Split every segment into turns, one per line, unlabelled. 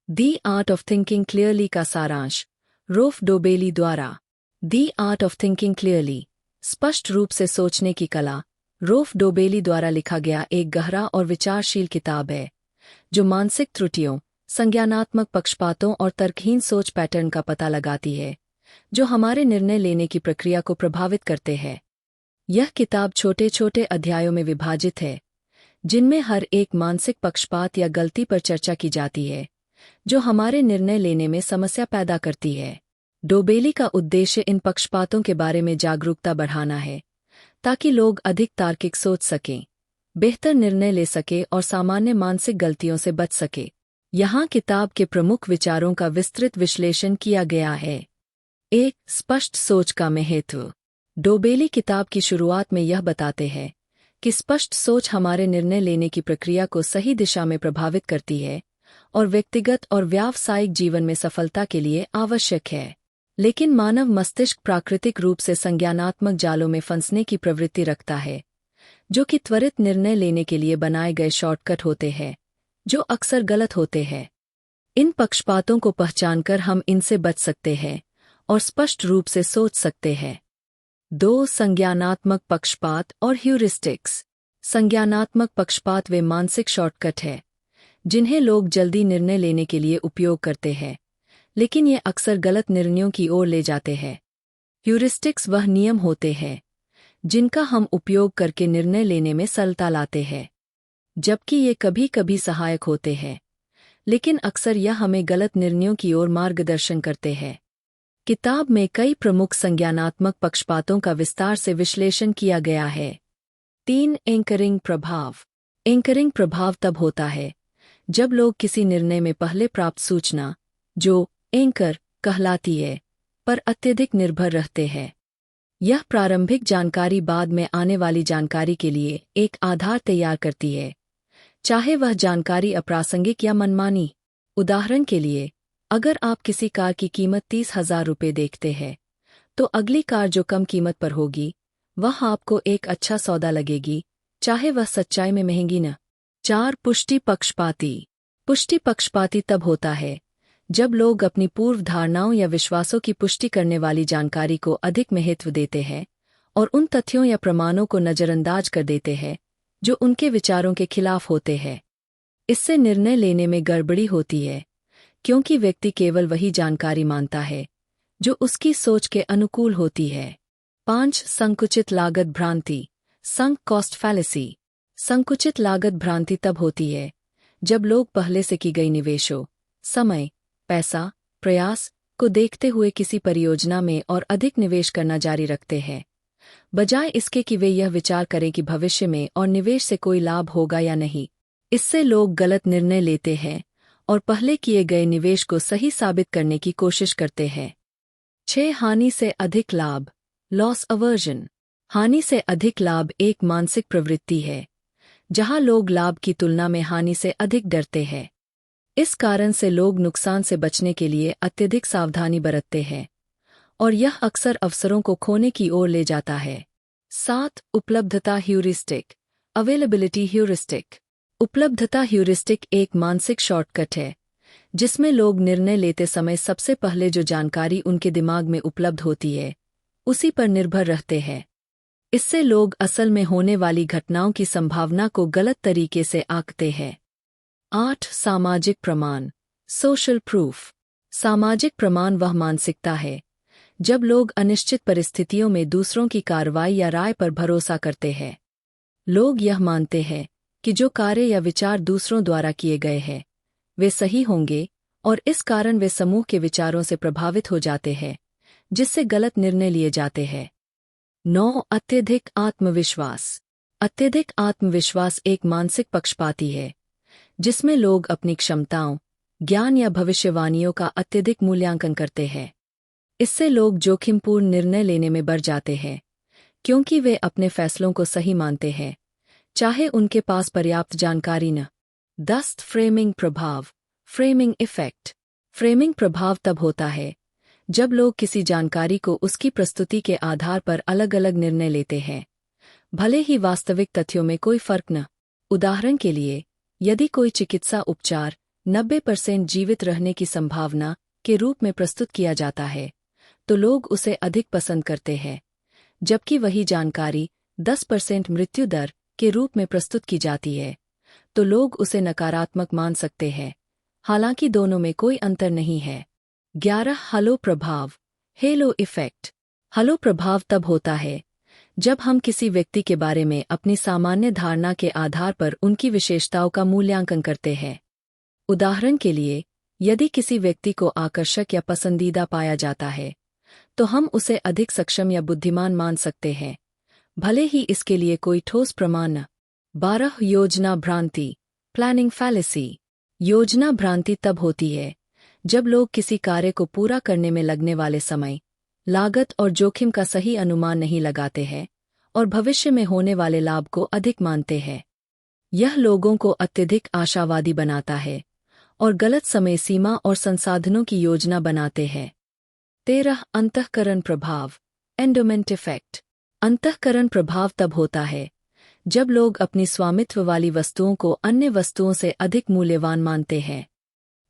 The art of thinking clearly का सारांश रोफ डोबेली द्वारा। दी आर्ट ऑफ थिंकिंग क्लियरली, स्पष्ट रूप से सोचने की कला, रोफ डोबेली द्वारा लिखा गया एक गहरा और विचारशील किताब है जो मानसिक त्रुटियों, संज्ञानात्मक पक्षपातों और तर्कहीन सोच पैटर्न का पता लगाती है जो हमारे निर्णय लेने की प्रक्रिया को प्रभावित करते हैं। यह किताब छोटे छोटे अध्यायों में विभाजित है जिनमें हर एक मानसिक पक्षपात या गलती पर चर्चा की जाती है जो हमारे निर्णय लेने में समस्या पैदा करती है। डोबेली का उद्देश्य इन पक्षपातों के बारे में जागरूकता बढ़ाना है ताकि लोग अधिक तार्किक सोच सकें, बेहतर निर्णय ले सके और सामान्य मानसिक गलतियों से बच सके। यहाँ किताब के प्रमुख विचारों का विस्तृत विश्लेषण किया गया है। एक, स्पष्ट सोच का महत्व। डोबेली किताब की शुरुआत में यह बताते हैं कि स्पष्ट सोच हमारे निर्णय लेने की प्रक्रिया को सही दिशा में प्रभावित करती है और व्यक्तिगत और व्यावसायिक जीवन में सफलता के लिए आवश्यक है। लेकिन मानव मस्तिष्क प्राकृतिक रूप से संज्ञानात्मक जालों में फंसने की प्रवृत्ति रखता है जो कि त्वरित निर्णय लेने के लिए बनाए गए शॉर्टकट होते हैं जो अक्सर गलत होते हैं। इन पक्षपातों को पहचानकर हम इनसे बच सकते हैं और स्पष्ट रूप से सोच सकते हैं। 2, संज्ञानात्मक पक्षपात और ह्यूरिस्टिक्स। संज्ञानात्मक पक्षपात वे मानसिक शॉर्टकट हैं जिन्हें लोग जल्दी निर्णय लेने के लिए उपयोग करते हैं, लेकिन ये अक्सर गलत निर्णयों की ओर ले जाते हैं। ह्यूरिस्टिक्स वह नियम होते हैं जिनका हम उपयोग करके निर्णय लेने में सरलता लाते हैं, जबकि ये कभी कभी सहायक होते हैं, लेकिन अक्सर यह हमें गलत निर्णयों की ओर मार्गदर्शन करते हैं। किताब में कई प्रमुख संज्ञानात्मक पक्षपातों का विस्तार से विश्लेषण किया गया है। 3, एंकरिंग प्रभाव। एंकरिंग प्रभाव तब होता है जब लोग किसी निर्णय में पहले प्राप्त सूचना, जो एंकर कहलाती है, पर अत्यधिक निर्भर रहते हैं। यह प्रारंभिक जानकारी बाद में आने वाली जानकारी के लिए एक आधार तैयार करती है, चाहे वह जानकारी अप्रासंगिक या मनमानी। उदाहरण के लिए, अगर आप किसी कार की कीमत 30,000 रुपये देखते हैं, तो अगली कार जो कम कीमत पर होगी वह आपको एक अच्छा सौदा लगेगी, चाहे वह सच्चाई में महंगी न। 4, पुष्टि पक्षपाती। पुष्टि पक्षपाती तब होता है जब लोग अपनी पूर्व धारणाओं या विश्वासों की पुष्टि करने वाली जानकारी को अधिक महत्व देते हैं और उन तथ्यों या प्रमाणों को नज़रअंदाज कर देते हैं जो उनके विचारों के खिलाफ होते हैं। इससे निर्णय लेने में गड़बड़ी होती है क्योंकि व्यक्ति केवल वही जानकारी मानता है जो उसकी सोच के अनुकूल होती है। 5, संकुचित लागत भ्रांति, संक कॉस्ट फैलेसी। संकुचित लागत भ्रांति तब होती है जब लोग पहले से की गई निवेशों, समय, पैसा, प्रयास को देखते हुए किसी परियोजना में और अधिक निवेश करना जारी रखते हैं, बजाय इसके कि वे यह विचार करें कि भविष्य में और निवेश से कोई लाभ होगा या नहीं। इससे लोग गलत निर्णय लेते हैं और पहले किए गए निवेश को सही साबित करने की कोशिश करते हैं। 6, हानि से अधिक लाभ, लॉस अवर्जन। हानि से अधिक लाभ एक मानसिक प्रवृत्ति है जहां लोग लाभ की तुलना में हानि से अधिक डरते हैं। इस कारण से लोग नुकसान से बचने के लिए अत्यधिक सावधानी बरतते हैं और यह अक्सर अवसरों को खोने की ओर ले जाता है। 7, उपलब्धता ह्यूरिस्टिक, अवेलेबिलिटी ह्यूरिस्टिक। उपलब्धता ह्यूरिस्टिक एक मानसिक शॉर्टकट है जिसमें लोग निर्णय लेते समय सबसे पहले जो जानकारी उनके दिमाग में उपलब्ध होती है उसी पर निर्भर रहते हैं। इससे लोग असल में होने वाली घटनाओं की संभावना को गलत तरीके से आंकते हैं। 8, सामाजिक प्रमाण, सोशल प्रूफ। सामाजिक प्रमाण वह मानसिकता है जब लोग अनिश्चित परिस्थितियों में दूसरों की कार्रवाई या राय पर भरोसा करते हैं। लोग यह मानते हैं कि जो कार्य या विचार दूसरों द्वारा किए गए हैं वे सही होंगे और इस कारण वे समूह के विचारों से प्रभावित हो जाते हैं जिससे गलत निर्णय लिए जाते हैं। 9, अत्यधिक आत्मविश्वास। अत्यधिक आत्मविश्वास एक मानसिक पक्षपाती है जिसमें लोग अपनी क्षमताओं, ज्ञान या भविष्यवाणियों का अत्यधिक मूल्यांकन करते हैं। इससे लोग जोखिमपूर्ण निर्णय लेने में बढ़ जाते हैं क्योंकि वे अपने फैसलों को सही मानते हैं, चाहे उनके पास पर्याप्त जानकारी न। 10, फ्रेमिंग प्रभाव, फ्रेमिंग इफेक्ट। फ्रेमिंग प्रभाव तब होता है जब लोग किसी जानकारी को उसकी प्रस्तुति के आधार पर अलग अलग निर्णय लेते हैं, भले ही वास्तविक तथ्यों में कोई फर्क न। उदाहरण के लिए, यदि कोई चिकित्सा उपचार 90% जीवित रहने की संभावना के रूप में प्रस्तुत किया जाता है, तो लोग उसे अधिक पसंद करते हैं, जबकि वही जानकारी 10% मृत्यु दर के रूप में प्रस्तुत की जाती है, तो लोग उसे नकारात्मक मान सकते हैं, हालांकि दोनों में कोई अंतर नहीं है। 11 हलो प्रभाव, हेलो इफेक्ट। हलो प्रभाव तब होता है जब हम किसी व्यक्ति के बारे में अपनी सामान्य धारणा के आधार पर उनकी विशेषताओं का मूल्यांकन करते हैं। उदाहरण के लिए, यदि किसी व्यक्ति को आकर्षक या पसंदीदा पाया जाता है, तो हम उसे अधिक सक्षम या बुद्धिमान मान सकते हैं, भले ही इसके लिए कोई ठोस प्रमाण न। 12 योजना भ्रांति, प्लानिंग फैलेसी। योजना भ्रांति तब होती है जब लोग किसी कार्य को पूरा करने में लगने वाले समय, लागत और जोखिम का सही अनुमान नहीं लगाते हैं और भविष्य में होने वाले लाभ को अधिक मानते हैं। यह लोगों को अत्यधिक आशावादी बनाता है और गलत समय सीमा और संसाधनों की योजना बनाते हैं। 13 अंतःकरण प्रभाव, एंडोमेंट इफेक्ट। अंतःकरण प्रभाव तब होता है जब लोग अपनी स्वामित्व वाली वस्तुओं को अन्य वस्तुओं से अधिक मूल्यवान मानते हैं।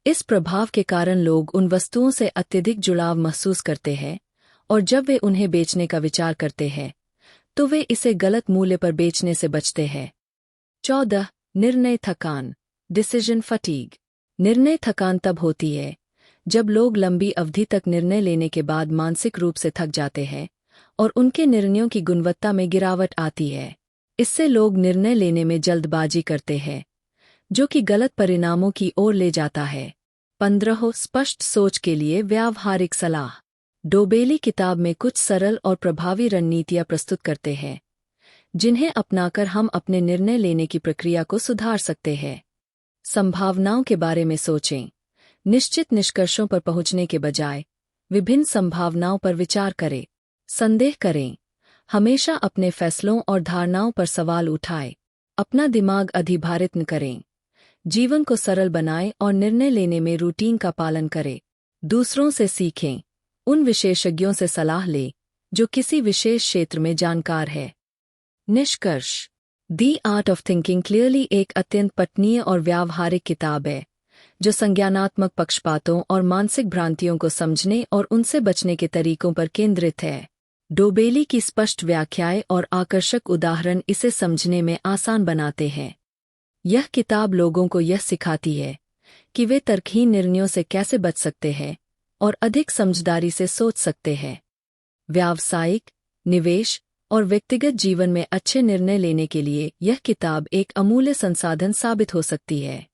इस प्रभाव के कारण लोग उन वस्तुओं से अत्यधिक जुड़ाव महसूस करते हैं और जब वे उन्हें बेचने का विचार करते हैं, तो वे इसे गलत मूल्य पर बेचने से बचते हैं। 14 निर्णय थकान, डिसीजन फटीग। निर्णय थकान तब होती है जब लोग लंबी अवधि तक निर्णय लेने के बाद मानसिक रूप से थक जाते हैं और उनके निर्णयों की गुणवत्ता में गिरावट आती है। इससे लोग निर्णय लेने में जल्दबाजी करते हैं, जो कि गलत परिणामों की ओर ले जाता है। 15 स्पष्ट सोच के लिए व्यावहारिक सलाह। डोबेली किताब में कुछ सरल और प्रभावी रणनीतियां प्रस्तुत करते हैं, जिन्हें अपनाकर हम अपने निर्णय लेने की प्रक्रिया को सुधार सकते हैं। संभावनाओं के बारे में सोचें। निश्चित निष्कर्षों पर पहुंचने के बजाय विभिन्न संभावनाओं पर विचार करें। संदेह करें। हमेशा अपने फैसलों और धारणाओं पर सवाल उठाएं। अपना दिमाग अधिभारित न करें। जीवन को सरल बनाएं और निर्णय लेने में रूटीन का पालन करें। दूसरों से सीखें। उन विशेषज्ञों से सलाह लें जो किसी विशेष क्षेत्र में जानकार है। निष्कर्ष। The art of thinking clearly एक अत्यंत पठनीय और व्यावहारिक किताब है, जो संज्ञानात्मक पक्षपातों और मानसिक भ्रांतियों को समझने और उनसे बचने के तरीकों पर केंद्रित है। डोबेली की स्पष्ट व्याख्याएं और आकर्षक उदाहरण इसे समझने में आसान बनाते हैं। यह किताब लोगों को यह सिखाती है कि वे तर्कहीन निर्णयों से कैसे बच सकते हैं और अधिक समझदारी से सोच सकते हैं। व्यावसायिक, निवेश और व्यक्तिगत जीवन में अच्छे निर्णय लेने के लिए यह किताब एक अमूल्य संसाधन साबित हो सकती है।